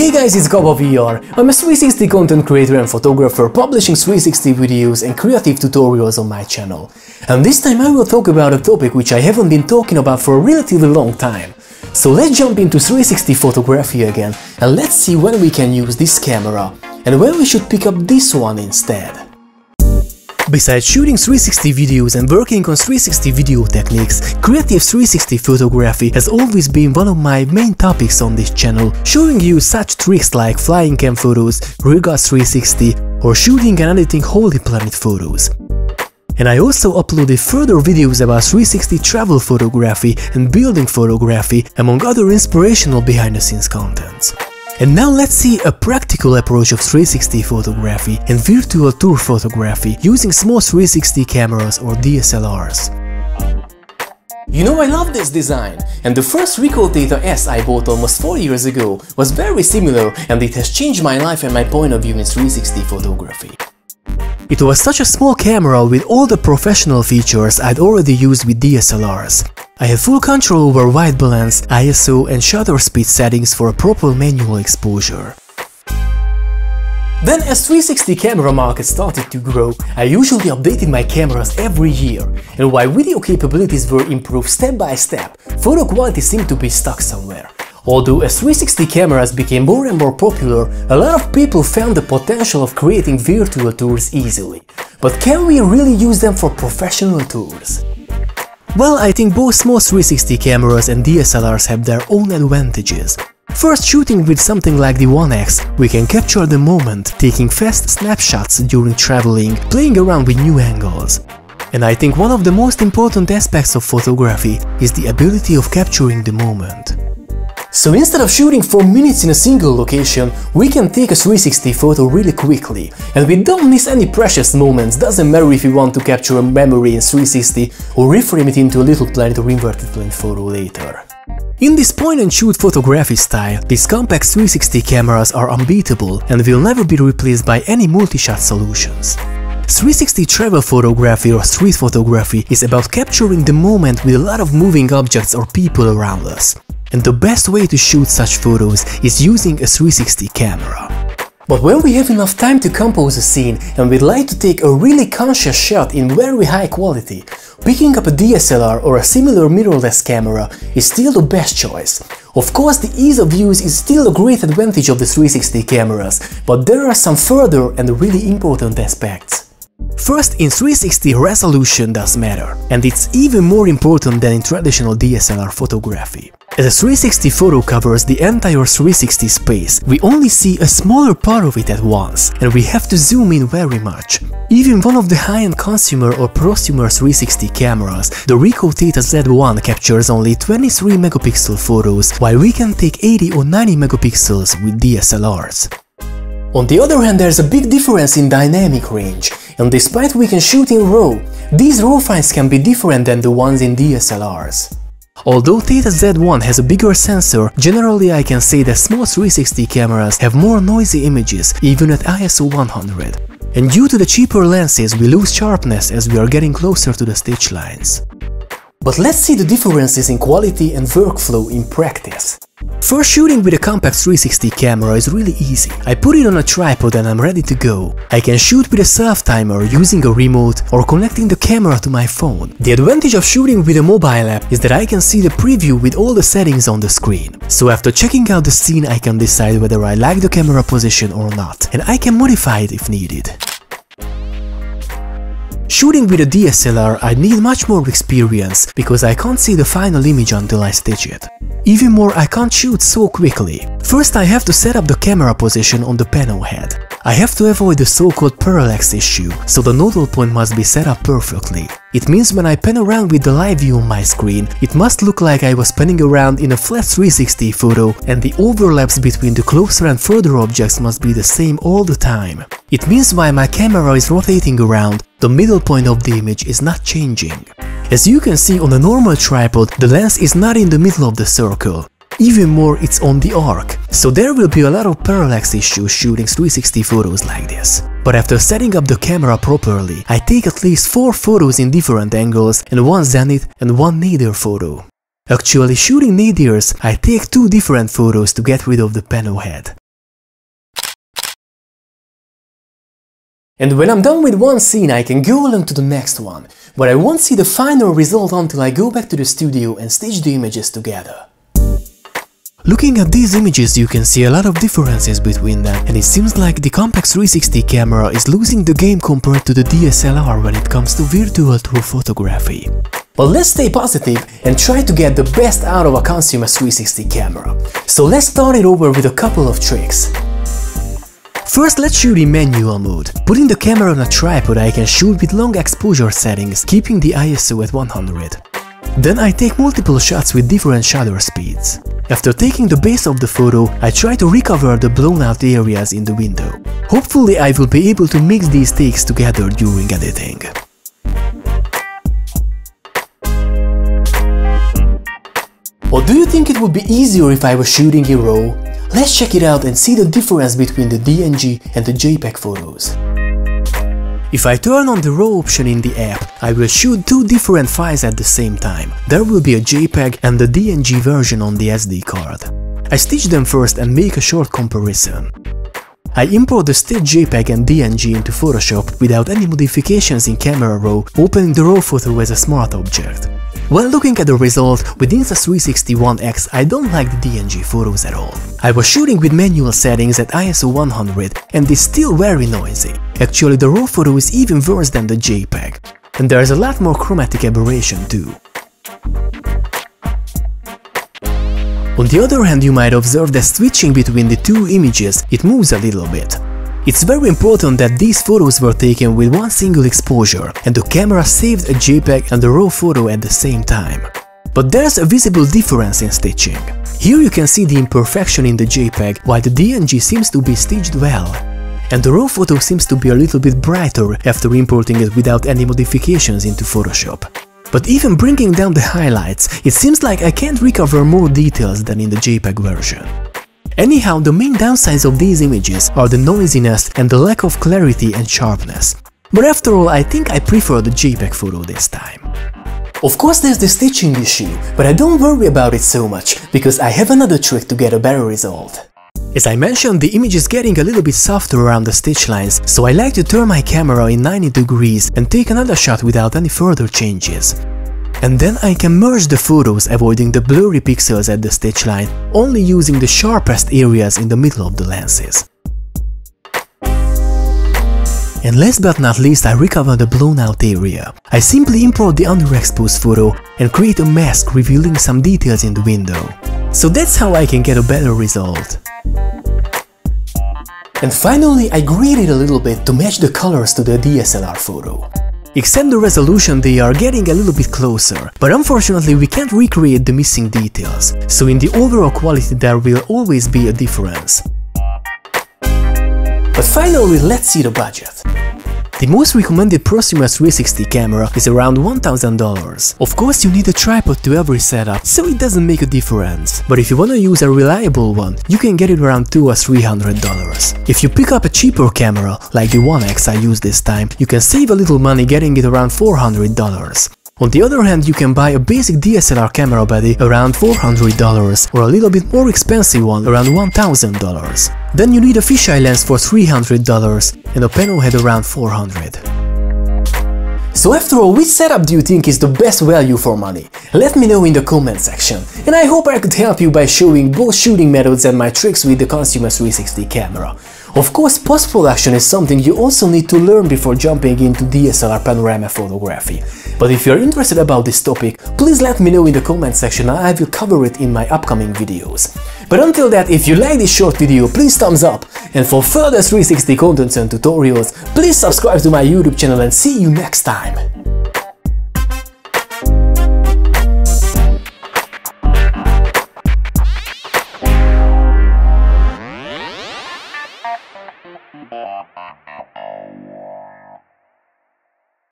Hey guys, it's Gaba VR. I'm a 360 content creator and photographer publishing 360 videos and creative tutorials on my channel. And this time I will talk about a topic which I haven't been talking about for a relatively long time. So let's jump into 360 photography again and let's see when we can use this camera and when we should pick up this one instead. Besides shooting 360 videos and working on 360 video techniques, creative 360 photography has always been one of my main topics on this channel, showing you such tricks like flying cam photos, regards 360 or shooting and editing Holy Planet photos. And I also uploaded further videos about 360 travel photography and building photography, among other inspirational behind-the-scenes contents. And now let's see a practical approach of 360 photography and virtual tour photography using small 360 cameras or DSLRs. You know, I love this design, and the first Ricoh Theta S I bought almost 4 years ago was very similar, and it has changed my life and my point of view in 360 photography. It was such a small camera with all the professional features I'd already used with DSLRs. I had full control over white balance, ISO and shutter speed settings for a proper manual exposure. Then as 360 camera market started to grow, I usually updated my cameras every year, and while video capabilities were improved step by step, photo quality seemed to be stuck somewhere. Although as 360 cameras became more and more popular, a lot of people found the potential of creating virtual tours easily. But can we really use them for professional tours? Well, I think both small 360 cameras and DSLRs have their own advantages. First, shooting with something like the One X, we can capture the moment, taking fast snapshots during traveling, playing around with new angles. And I think one of the most important aspects of photography is the ability of capturing the moment. So instead of shooting for minutes in a single location, we can take a 360 photo really quickly, and we don't miss any precious moments. Doesn't matter if we want to capture a memory in 360 or reframe it into a little planet or inverted planet photo later. In this point-and-shoot photography style, these compact 360 cameras are unbeatable and will never be replaced by any multi-shot solutions. 360 travel photography or street photography is about capturing the moment with a lot of moving objects or people around us. And the best way to shoot such photos is using a 360 camera. But when we have enough time to compose a scene and we'd like to take a really conscious shot in very high quality, picking up a DSLR or a similar mirrorless camera is still the best choice. Of course, the ease of use is still a great advantage of the 360 cameras, but there are some further and really important aspects. First, in 360 resolution does matter, and it's even more important than in traditional DSLR photography. As a 360 photo covers the entire 360 space, we only see a smaller part of it at once, and we have to zoom in very much. Even one of the high-end consumer or prosumer 360 cameras, the Ricoh Theta Z1 captures only 23 megapixel photos, while we can take 80 or 90 megapixels with DSLRs. On the other hand, there's a big difference in dynamic range, and despite we can shoot in RAW, these RAW files can be different than the ones in DSLRs. Although Theta Z1 has a bigger sensor, generally I can say that small 360 cameras have more noisy images, even at ISO 100. And due to the cheaper lenses, we lose sharpness as we are getting closer to the stitch lines. But let's see the differences in quality and workflow in practice. First, shooting with a compact 360 camera is really easy. I put it on a tripod and I'm ready to go. I can shoot with a self-timer using a remote or connecting the camera to my phone. The advantage of shooting with a mobile app is that I can see the preview with all the settings on the screen. So after checking out the scene, I can decide whether I like the camera position or not, and I can modify it if needed. Shooting with a DSLR, I need much more experience because I can't see the final image until I stitch it. Even more, I can't shoot so quickly. First, I have to set up the camera position on the panel head. I have to avoid the so-called parallax issue, so the nodal point must be set up perfectly. It means when I pan around with the live view on my screen, it must look like I was panning around in a flat 360 photo, and the overlaps between the closer and further objects must be the same all the time. It means while my camera is rotating around, the middle point of the image is not changing. As you can see on a normal tripod, the lens is not in the middle of the circle. Even more, it's on the arc, so there will be a lot of parallax issues shooting 360 photos like this. But after setting up the camera properly, I take at least 4 photos in different angles and 1 zenith and 1 nadir photo. Actually, shooting nadirs, I take 2 different photos to get rid of the panel head. And when I'm done with one scene, I can go along to the next one, but I won't see the final result until I go back to the studio and stitch the images together. Looking at these images, you can see a lot of differences between them, and it seems like the Compax 360 camera is losing the game compared to the DSLR when it comes to virtual tour photography. But let's stay positive and try to get the best out of a consumer 360 camera. So let's start it over with a couple of tricks. First, let's shoot in manual mode. Putting the camera on a tripod, I can shoot with long exposure settings, keeping the ISO at 100. Then I take multiple shots with different shutter speeds. After taking the base of the photo, I try to recover the blown out areas in the window. Hopefully I will be able to mix these takes together during editing. Or do you think it would be easier if I was shooting in RAW? Let's check it out and see the difference between the DNG and the JPEG photos. If I turn on the RAW option in the app, I will shoot two different files at the same time. There will be a JPEG and the DNG version on the SD card. I stitch them first and make a short comparison. I import the stitched JPEG and DNG into Photoshop without any modifications in Camera Raw, opening the RAW photo as a smart object. When looking at the result with Insta360 One X, I don't like the DNG photos at all. I was shooting with manual settings at ISO 100 and it's still very noisy. Actually, the RAW photo is even worse than the JPEG. And there is a lot more chromatic aberration too. On the other hand, you might observe that switching between the two images, it moves a little bit. It's very important that these photos were taken with one single exposure and the camera saved a JPEG and the RAW photo at the same time. But there's a visible difference in stitching. Here you can see the imperfection in the JPEG while the DNG seems to be stitched well. And the RAW photo seems to be a little bit brighter after importing it without any modifications into Photoshop. But even bringing down the highlights, it seems like I can't recover more details than in the JPEG version. Anyhow, the main downsides of these images are the noisiness and the lack of clarity and sharpness. But after all, I think I prefer the JPEG photo this time. Of course there's the stitching issue, but I don't worry about it so much, because I have another trick to get a better result. As I mentioned, the image is getting a little bit softer around the stitch lines, so I like to turn my camera in 90 degrees and take another shot without any further changes. And then I can merge the photos, avoiding the blurry pixels at the stitch line, only using the sharpest areas in the middle of the lenses. And last but not least, I recover the blown out area. I simply import the underexposed photo and create a mask revealing some details in the window. So that's how I can get a better result. And finally, I graded a little bit to match the colors to the DSLR photo. Except the resolution, they are getting a little bit closer, but unfortunately we can't recreate the missing details, so in the overall quality there will always be a difference. But finally, let's see the budget. The most recommended prosumer 360 camera is around $1,000. Of course you need a tripod to every setup, so it doesn't make a difference. But if you wanna use a reliable one, you can get it around $200 or $300. If you pick up a cheaper camera, like the One X I used this time, you can save a little money getting it around $400. On the other hand, you can buy a basic DSLR camera body around $400 or a little bit more expensive one around $1,000. Then you need a fisheye lens for $300 and a panel head around $400. So after all, which setup do you think is the best value for money? Let me know in the comment section. And I hope I could help you by showing both shooting methods and my tricks with the Consumer 360 camera. Of course, post-production is something you also need to learn before jumping into DSLR panorama photography. But if you're interested about this topic, please let me know in the comment section and I will cover it in my upcoming videos. But until that, if you like this short video, please thumbs up, and for further 360 contents and tutorials, please subscribe to my YouTube channel and see you next time!